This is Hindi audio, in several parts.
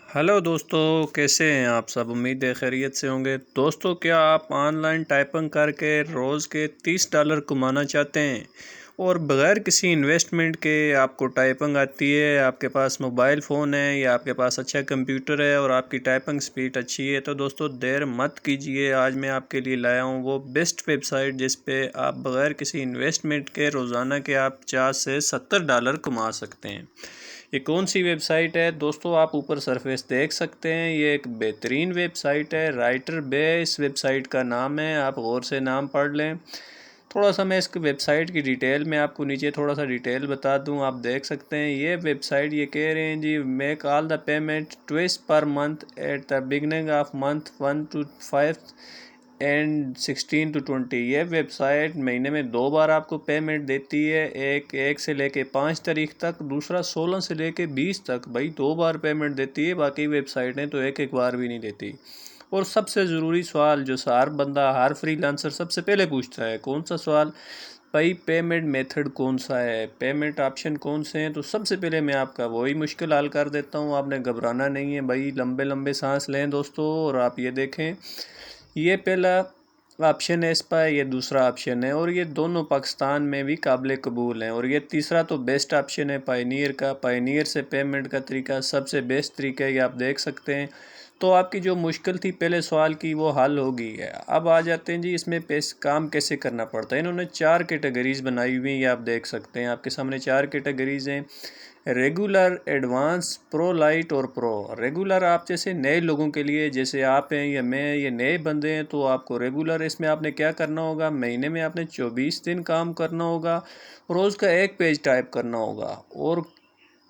हेलो दोस्तों, कैसे हैं आप सब। उम्मीद है खैरियत से होंगे। दोस्तों, क्या आप ऑनलाइन टाइपिंग करके रोज़ के $30 कमाना चाहते हैं और बग़ैर किसी इन्वेस्टमेंट के आपको टाइपिंग आती है, आपके पास मोबाइल फ़ोन है या आपके पास अच्छा कंप्यूटर है और आपकी टाइपिंग स्पीड अच्छी है, तो दोस्तों देर मत कीजिए। आज मैं आपके लिए लाया हूँ वो बेस्ट वेबसाइट जिस पे आप बग़ैर किसी इन्वेस्टमेंट के रोज़ाना के आप 50 से $70 कमा सकते हैं। ये कौन सी वेबसाइट है दोस्तों, आप ऊपर सरफेस देख सकते हैं। ये एक बेहतरीन वेबसाइट है, राइटर बे इस वेबसाइट का नाम है। आप गौर से नाम पढ़ लें। थोड़ा सा मैं इस वेबसाइट की डिटेल में आपको नीचे थोड़ा सा डिटेल बता दूं। आप देख सकते हैं ये वेबसाइट ये कह रहे हैं जी, make all the payment twice per month at the beginning of month 1 to 5 and 16 to 20। ये वेबसाइट महीने में 2 बार आपको पेमेंट देती है, एक से लेके 5 तारीख तक, दूसरा 16 से लेके 20 तक। भाई 2 बार पेमेंट देती है, बाकी वेबसाइटें तो एक बार भी नहीं देती। और सबसे ज़रूरी सवाल जो हर बंदा, हर फ्रीलांसर सबसे पहले पूछता है, कौन सा सवाल भाई, पेमेंट मेथड कौन सा है, पेमेंट ऑप्शन कौन से हैं। तो सबसे पहले मैं आपका वही मुश्किल हल कर देता हूँ। आपने घबराना नहीं है भाई, लंबे लंबे सांस लें दोस्तों। और आप ये देखें, ये पहला ऑप्शन है इसका, ये दूसरा ऑप्शन है, और ये दोनों पाकिस्तान में भी काबिल कबूल हैं। और ये तीसरा तो बेस्ट ऑप्शन है पायनियर का। पायनियर से पेमेंट का तरीका सबसे बेस्ट तरीका है, ये आप देख सकते हैं। तो आपकी जो मुश्किल थी पहले सवाल की, वो हल हो गई है। अब आ जाते हैं जी, इसमें काम कैसे करना पड़ता है। इन्होंने 4 कैटेगरीज बनाई हुई हैं, ये आप देख सकते हैं। आपके सामने 4 कैटेगरीज हैं, रेगुलर, एडवांस, प्रो लाइट और प्रो। रेगुलर आप जैसे नए लोगों के लिए, जैसे आप हैं या मैं, ये नए बंदे हैं, तो आपको रेगुलर, इसमें आपने क्या करना होगा, महीने में आपने 24 दिन काम करना होगा, रोज़ का 1 पेज टाइप करना होगा। और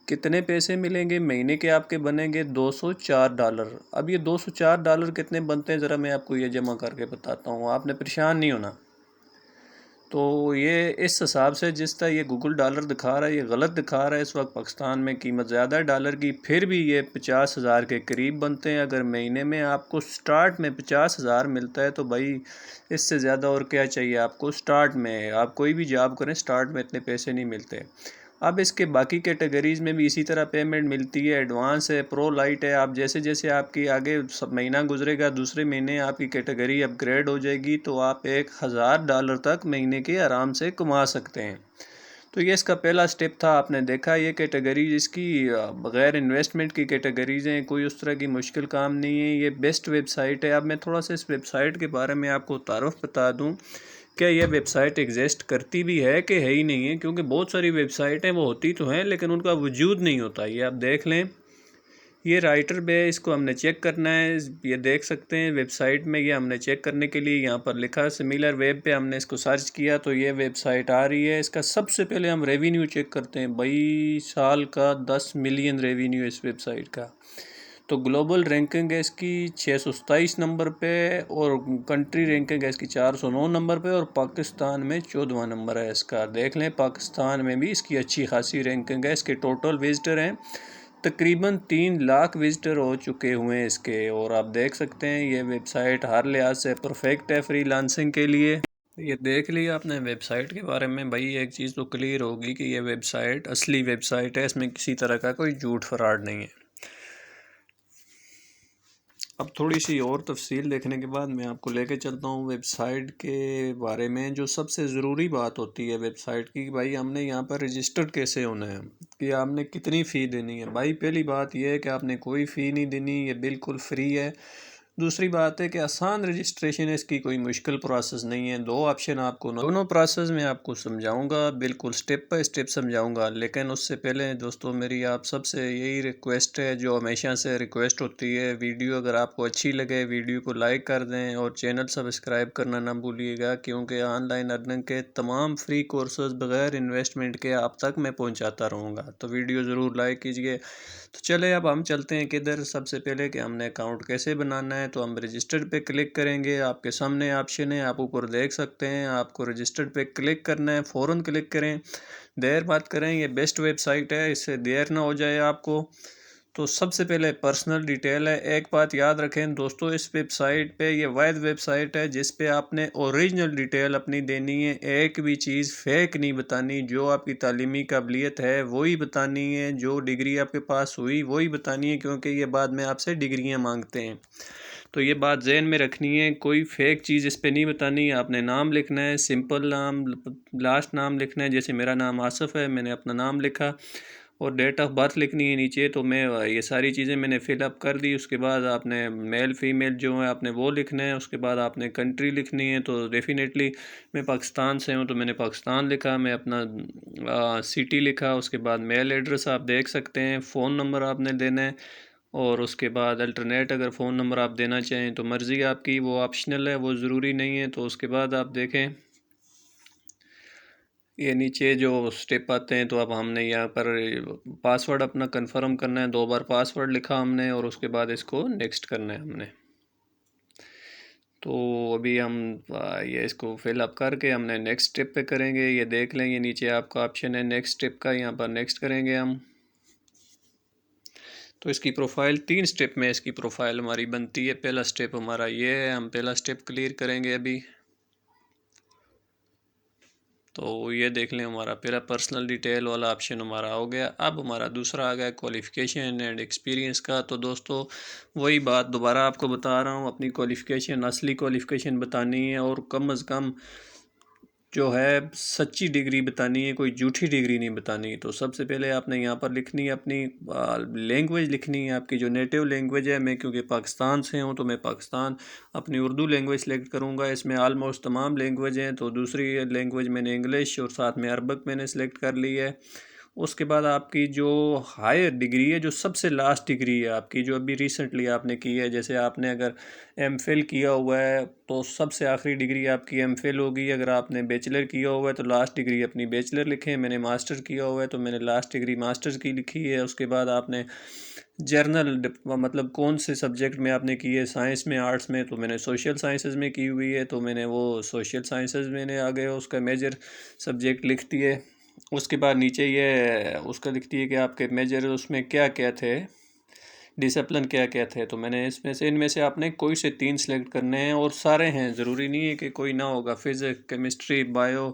कितने पैसे मिलेंगे महीने के, आपके बनेंगे $204। अब ये $204 कितने बनते हैं, ज़रा मैं आपको ये जमा करके बताता हूँ, आपने परेशान नहीं होना। तो ये इस हिसाब से, जिस तरह ये गूगल डॉलर दिखा रहा है, ये गलत दिखा रहा है। इस वक्त पाकिस्तान में कीमत ज़्यादा है डॉलर की, फिर भी ये 50,000 के करीब बनते हैं। अगर महीने में आपको स्टार्ट में 50,000 मिलता है तो भाई इससे ज़्यादा और क्या चाहिए आपको। स्टार्ट में आप कोई भी जॉब करें, स्टार्ट में इतने पैसे नहीं मिलते। अब इसके बाकी कैटेगरीज़ में भी इसी तरह पेमेंट मिलती है। एडवांस है, प्रो लाइट है। आप जैसे जैसे आपकी आगे सब महीना गुजरेगा, दूसरे महीने आपकी कैटेगरी अपग्रेड हो जाएगी, तो आप $1,000 तक महीने के आराम से कमा सकते हैं। तो ये इसका पहला स्टेप था। आपने देखा ये कैटेगरी इसकी बग़ैर इन्वेस्टमेंट की कैटेगरीज़ हैं, कोई उस तरह की मुश्किल काम नहीं है। ये बेस्ट वेबसाइट है। अब मैं थोड़ा सा इस वेबसाइट के बारे में आपको तारुफ बता दूं, क्या ये वेबसाइट एग्जिस्ट करती भी है कि है ही नहीं है। क्योंकि बहुत सारी वेबसाइट हैं, वो होती तो हैं लेकिन उनका वजूद नहीं होता। ये आप देख लें, ये राइटर बे, इसको हमने चेक करना है। ये देख सकते हैं वेबसाइट में, ये हमने चेक करने के लिए यहाँ पर लिखा सिमिलर वेब पे हमने इसको सर्च किया तो ये वेबसाइट आ रही है। इसका सबसे पहले हम रेवेन्यू चेक करते हैं। भाई साल का 10 मिलियन रेवेन्यू इस वेबसाइट का। तो ग्लोबल रैंकिंग है इसकी 627 नंबर पे, और कंट्री रैंकिंग है इसकी 409 नंबर पे, और पाकिस्तान में 14वां नंबर है इसका। देख लें, पाकिस्तान में भी इसकी अच्छी खासी रैंकिंग है। इसके टोटल विजिटर हैं तकरीबन 3 लाख विजिटर हो चुके हुए हैं इसके। और आप देख सकते हैं ये वेबसाइट हर लिहाज से परफेक्ट है फ्रीलांसिंग के लिए। ये देख लिया आपने वेबसाइट के बारे में। भाई एक चीज़ तो क्लियर होगी कि ये वेबसाइट असली वेबसाइट है, इसमें किसी तरह का कोई झूठ फ्रॉड नहीं है। अब थोड़ी सी और तफसील देखने के बाद मैं आपको लेके चलता हूँ वेबसाइट के बारे में। जो सबसे ज़रूरी बात होती है वेबसाइट की, भाई हमने यहाँ पर रजिस्टर्ड कैसे होना है, कि आपने कितनी फ़ी देनी है। भाई पहली बात यह है कि आपने कोई फ़ी नहीं देनी, ये बिल्कुल फ्री है। दूसरी बात है कि आसान रजिस्ट्रेशन है इसकी, कोई मुश्किल प्रोसेस नहीं है। 2 ऑप्शन आपको, दोनों प्रोसेस में आपको समझाऊंगा, बिल्कुल स्टेप बाय स्टेप समझाऊंगा। लेकिन उससे पहले दोस्तों मेरी आप सबसे यही रिक्वेस्ट है, जो हमेशा से रिक्वेस्ट होती है, वीडियो अगर आपको अच्छी लगे वीडियो को लाइक कर दें और चैनल सब्सक्राइब करना ना भूलिएगा। क्योंकि ऑनलाइन अर्निंग के तमाम फ्री कोर्सेज बग़ैर इन्वेस्टमेंट के आप तक मैं पहुँचाता रहूँगा, तो वीडियो ज़रूर लाइक कीजिए। तो चले अब हम चलते हैं किधर। सबसे पहले कि हमने अकाउंट कैसे बनाना है, तो हम रजिस्टर्ड पे क्लिक करेंगे। आपके सामने ऑप्शन है, आप ऊपर देख सकते हैं। आपको रजिस्टर्ड पे क्लिक करना है, फ़ौरन क्लिक करें, देर मत करें। ये बेस्ट वेबसाइट है, इससे देर ना हो जाए आपको। तो सबसे पहले पर्सनल डिटेल है। एक बात याद रखें दोस्तों, इस वेबसाइट पे ये वाहिद वेबसाइट है जिस पे आपने ओरिजिनल डिटेल अपनी देनी है, एक भी चीज़ फेक नहीं बतानी। जो आपकी तालीमी काबिलियत है वही बतानी है, जो डिग्री आपके पास हुई वही बतानी है, क्योंकि ये बाद में आपसे डिग्रियां मांगते हैं। तो ये बात जहन में रखनी है, कोई फेक चीज़ इस पे नहीं बतानी। आपने नाम लिखना है, सिंपल नाम, लास्ट नाम लिखना है। जैसे मेरा नाम आसिफ है, मैंने अपना नाम लिखा, और डेट ऑफ बर्थ लिखनी है नीचे। तो मैं ये सारी चीज़ें मैंने फिलअप कर दी। उसके बाद आपने मेल फीमेल जो है आपने वो लिखना है। उसके बाद आपने कंट्री लिखनी है। तो डेफिनेटली मैं पाकिस्तान से हूँ तो मैंने पाकिस्तान लिखा, मैं अपना सिटी लिखा। उसके बाद मेल एड्रेस आप देख सकते हैं, फ़ोन नंबर आपने देना है, और उसके बाद अल्टरनेट अगर फ़ोन नंबर आप देना चाहें तो मर्ज़ी आपकी, वो ऑप्शनल है, वो ज़रूरी नहीं है। तो उसके बाद आप देखें ये नीचे जो स्टेप आते हैं, तो अब हमने यहाँ पर पासवर्ड अपना कंफर्म करना है। 2 बार पासवर्ड लिखा हमने, और उसके बाद इसको नेक्स्ट करना है हमने। तो अभी हम ये इसको फिल अप करके हमने नेक्स्ट स्टेप पे करेंगे। ये देख लें, ये नीचे आपका ऑप्शन है नेक्स्ट स्टेप का, यहाँ पर नेक्स्ट करेंगे हम। तो इसकी प्रोफाइल 3 स्टेप में इसकी प्रोफाइल हमारी बनती है। पहला स्टेप हमारा ये है, हम पहला स्टेप क्लियर करेंगे अभी। तो ये देख लें, हमारा पहला पर्सनल डिटेल वाला ऑप्शन हमारा हो गया। अब हमारा दूसरा आ गया क्वालिफ़िकेशन एंड एक्सपीरियंस का। तो दोस्तों वही बात दोबारा आपको बता रहा हूँ, अपनी क्वालिफ़िकेशन, असली क्वालिफ़िकेशन बतानी है, और कम अज़ कम जो है सच्ची डिग्री बतानी है, कोई झूठी डिग्री नहीं बतानी। तो सबसे पहले आपने यहाँ पर लिखनी है अपनी लैंग्वेज लिखनी है, आपकी जो नेटिव लैंग्वेज है। मैं क्योंकि पाकिस्तान से हूँ तो मैं पाकिस्तान अपनी उर्दू लैंग्वेज सेलेक्ट करूँगा। इसमें आलमोस्ट तमाम लैंग्वेज हैं, तो दूसरी लैंग्वेज मैंने इंग्लिश और साथ में अरबक मैंने सेलेक्ट कर ली है। उसके बाद आपकी जो हायर डिग्री है, जो सबसे लास्ट डिग्री है आपकी, जो अभी रिसेंटली आपने की है, जैसे आपने अगर एमफिल किया हुआ है तो सबसे आखिरी डिग्री आपकी एमफिल होगी। अगर आपने बैचलर किया हुआ है तो लास्ट डिग्री अपनी बैचलर लिखें। मैंने मास्टर किया हुआ है तो मैंने लास्ट डिग्री मास्टर्स की लिखी है। उसके बाद आपने जर्नल मतलब कौन से सब्जेक्ट में आपने की है, साइंस में, आर्ट्स में, तो मैंने सोशल साइंसेज में की हुई है, तो मैंने वो सोशल साइंसेज मैंने आगे उसका मेजर सब्जेक्ट लिख दिए। उसके बाद नीचे ये उसका लिखती है कि आपके मेजर उसमें क्या क्या थे, डिसिप्लिन क्या क्या थे। तो मैंने इसमें से, इनमें से आपने कोई से 3 सेलेक्ट करने हैं, और सारे हैं, ज़रूरी नहीं है कि कोई ना होगा। फिज़िक्स, केमिस्ट्री, बायो,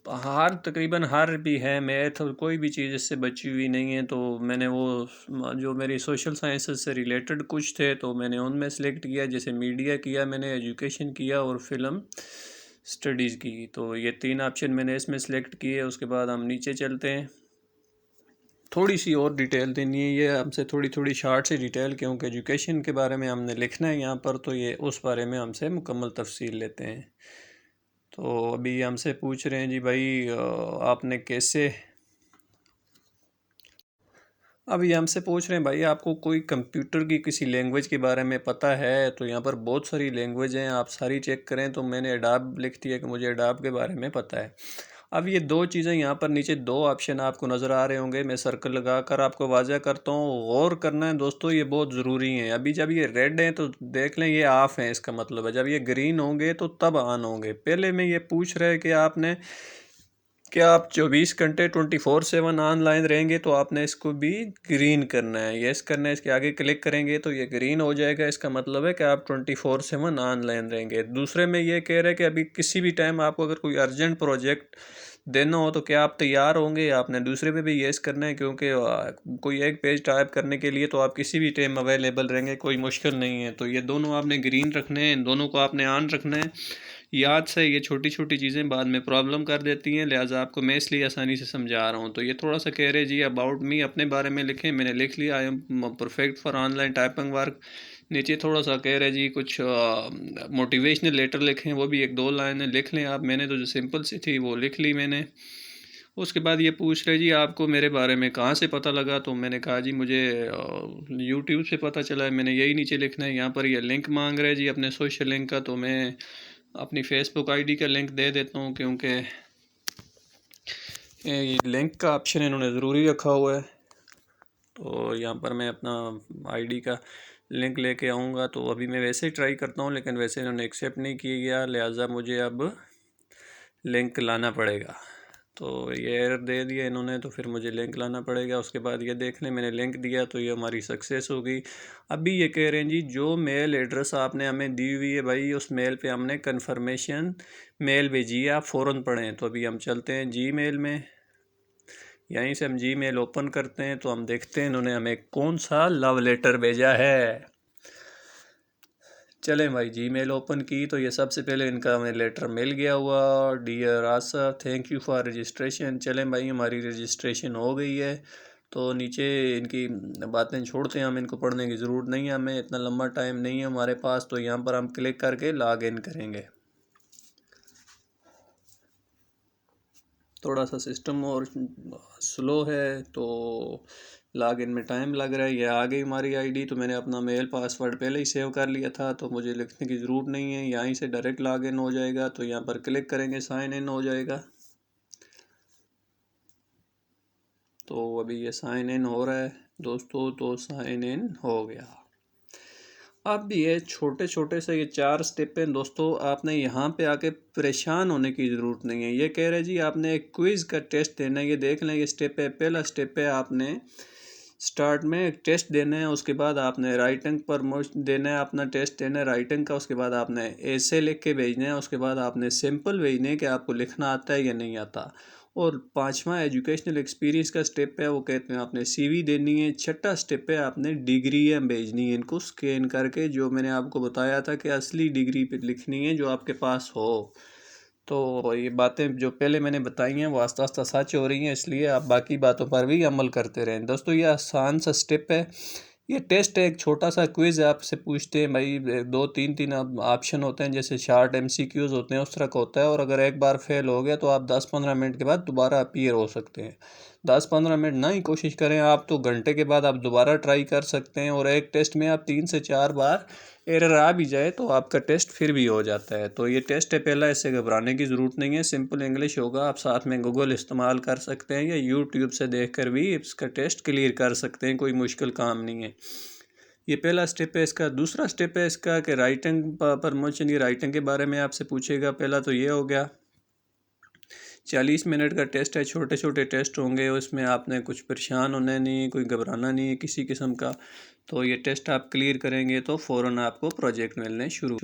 हर तकरीबन हर भी है, मैथ, और कोई भी चीज़ इससे बची हुई नहीं है। तो मैंने वो जो मेरी सोशल साइंसेस से रिलेटेड कुछ थे तो मैंने उनमें सेलेक्ट किया। जैसे मीडिया किया मैंने, एजुकेशन किया, और फिल्म स्टडीज़ की। तो ये 3 ऑप्शन मैंने इसमें सेलेक्ट किए। उसके बाद हम नीचे चलते हैं। थोड़ी सी और डिटेल देनी है, ये हमसे थोड़ी थोड़ी शार्ट सी डिटेल, क्योंकि एजुकेशन के बारे में हमने लिखना है यहाँ पर, तो ये उस बारे में हमसे मुकम्मल तफसील लेते हैं। तो अभी हमसे पूछ रहे हैं जी भाई आपने कैसे, अभी हमसे पूछ रहे हैं भाई आपको कोई कंप्यूटर की किसी लैंग्वेज के बारे में पता है। तो यहाँ पर बहुत सारी लैंग्वेज हैं, आप सारी चेक करें। तो मैंने अडाब लिख दिया कि मुझे अडाब के बारे में पता है। अब ये 2 चीज़ें यहाँ पर नीचे 2 ऑप्शन आपको नज़र आ रहे होंगे, मैं सर्कल लगा कर आपको वाज़ह करता हूँ, गौर करना है दोस्तों, ये बहुत ज़रूरी है। अभी जब ये रेड है तो देख लें ये ऑफ़ है, इसका मतलब है जब ये ग्रीन होंगे तो तब ऑन होंगे। पहले में ये पूछ रहे हैं कि आपने, क्या आप 24 घंटे 24/7 ऑनलाइन रहेंगे, तो आपने इसको भी ग्रीन करना है, यस करना है। इसके आगे क्लिक करेंगे तो ये ग्रीन हो जाएगा, इसका मतलब है कि आप 24/7 ऑनलाइन रहेंगे। दूसरे में ये कह रहे हैं कि अभी किसी भी टाइम आपको अगर कोई अर्जेंट प्रोजेक्ट देना हो तो क्या आप तैयार होंगे। आपने दूसरे पे भी यस करना है, क्योंकि कोई एक पेज टाइप करने के लिए तो आप किसी भी टाइम अवेलेबल रहेंगे, कोई मुश्किल नहीं है। तो ये दोनों आपने ग्रीन रखने हैं, इन दोनों को आपने ऑन रखना है। याद से, ये छोटी छोटी चीज़ें बाद में प्रॉब्लम कर देती हैं, लिहाजा आपको मैं इसलिए आसानी से समझा रहा हूँ। तो ये थोड़ा सा कह रहे जी अबाउट मी, अपने बारे में लिखें। मैंने लिख लिया, I am perfect for online typing work. नीचे थोड़ा सा कह रहे जी कुछ मोटिवेशनल लेटर लिखें, वो भी 1-2 लाइनें लिख लें आप। मैंने तो जो सिंपल सी थी वो लिख ली मैंने। उसके बाद ये पूछ रहे जी आपको मेरे बारे में कहाँ से पता लगा। तो मैंने कहा जी मुझे यूट्यूब से पता चला है। मैंने यही नीचे लिखना है। यहाँ पर ये लिंक मांग रहे हैं जी अपने सोशल लिंक का, तो मैं अपनी फेसबुक आईडी का लिंक दे देता हूँ, क्योंकि ये लिंक का ऑप्शन इन्होंने ज़रूरी रखा हुआ है। तो यहाँ पर मैं अपना आईडी का लिंक लेके आऊँगा। तो अभी मैं वैसे ही ट्राई करता हूँ, लेकिन वैसे इन्होंने एक्सेप्ट नहीं किया गया, लिहाजा मुझे अब लिंक लाना पड़ेगा। तो ये एरर दे दिया इन्होंने, तो फिर मुझे लिंक लाना पड़ेगा। उसके बाद ये देख लें मैंने लिंक दिया तो ये हमारी सक्सेस हो गई। अभी ये कह रहे हैं जी जो मेल एड्रेस आपने हमें दी हुई है भाई, उस मेल पे हमने कन्फर्मेशन मेल भेजी है, आप फ़ौरन पढ़ें। तो अभी हम चलते हैं जी मेल में, यहीं से हम जी मेल ओपन करते हैं तो हम देखते हैं इन्होंने हमें कौन सा लव लेटर भेजा है। चलें भाई, जी मेल ओपन की तो ये सबसे पहले इनका हमें लेटर मिल गया हुआ, dear Asaf thank you for registration. चलें भाई, हमारी रजिस्ट्रेशन हो गई है। तो नीचे इनकी बातें छोड़ते हैं, हम इनको पढ़ने की ज़रूरत नहीं है, हमें इतना लंबा टाइम नहीं है हमारे पास। तो यहाँ पर हम क्लिक करके लॉग इन करेंगे। थोड़ा सा सिस्टम और स्लो है तो लॉगिन में टाइम लग रहा है। ये आ गई हमारी आईडी, तो मैंने अपना मेल पासवर्ड पहले ही सेव कर लिया था तो मुझे लिखने की ज़रूरत नहीं है, यहीं से डायरेक्ट लॉगिन हो जाएगा। तो यहाँ पर क्लिक करेंगे, साइन इन हो जाएगा। तो अभी ये साइन इन हो रहा है दोस्तों, तो साइन इन हो गया। अब ये छोटे छोटे से ये 4 स्टेप हैं दोस्तों, आपने यहाँ पे आके परेशान होने की ज़रूरत नहीं है। ये कह रहे जी आपने एक क्विज़ का टेस्ट देना है, ये देख लें। ये स्टेप है, पहला स्टेप है, आपने स्टार्ट में एक टेस्ट देना है, उसके बाद आपने राइटिंग पर देना है, अपना टेस्ट देना है राइटिंग का। उसके बाद आपने ऐसे लिख के भेजना है, उसके बाद आपने सिंपल भेजना है कि आपको लिखना आता है या नहीं आता। और 5वां एजुकेशनल एक्सपीरियंस का स्टेप है, वो कहते हैं आपने सीवी देनी है। 6ठा स्टेप है, आपने डिग्रियाँ भेजनी है इनको स्कैन करके, जो मैंने आपको बताया था कि असली डिग्री पे लिखनी है जो आपके पास हो। तो ये बातें जो पहले मैंने बताई हैं वो आस्ता आस्ता सच हो रही हैं, इसलिए आप बाकी बातों पर भी अमल करते रहें दोस्तों। ये आसान सा स्टेप है, ये टेस्ट है, एक छोटा सा क्विज़ आपसे पूछते हैं भाई, 2 3 ऑप्शन होते हैं, जैसे शार्ट एमसीक्यूज होते हैं उस तरह का होता है। और अगर एक बार फेल हो गया तो आप 10 15 मिनट के बाद दोबारा अपीयर हो सकते हैं। 10 15 मिनट ना ही कोशिश करें आप, तो घंटे के बाद आप दोबारा ट्राई कर सकते हैं। और एक टेस्ट में आप 3 से 4 बार एरर आ भी जाए तो आपका टेस्ट फिर भी हो जाता है। तो ये टेस्ट है पहला, इससे घबराने की ज़रूरत नहीं है, सिंपल इंग्लिश होगा। आप साथ में गूगल इस्तेमाल कर सकते हैं या यूट्यूब से देखकर भी इसका टेस्ट क्लियर कर सकते हैं, कोई मुश्किल काम नहीं है। ये पहला स्टेप है इसका। दूसरा स्टेप है इसका कि राइटिंग प्रमोशन, ये राइटिंग के बारे में आपसे पूछेगा। पहला तो ये हो गया, 40 मिनट का टेस्ट है, छोटे छोटे टेस्ट होंगे, उसमें आपने कुछ परेशान होना नहीं, कोई घबराना नहीं है किसी किस्म का। तो ये टेस्ट आप क्लियर करेंगे तो फ़ौरन आपको प्रोजेक्ट मिलने शुरू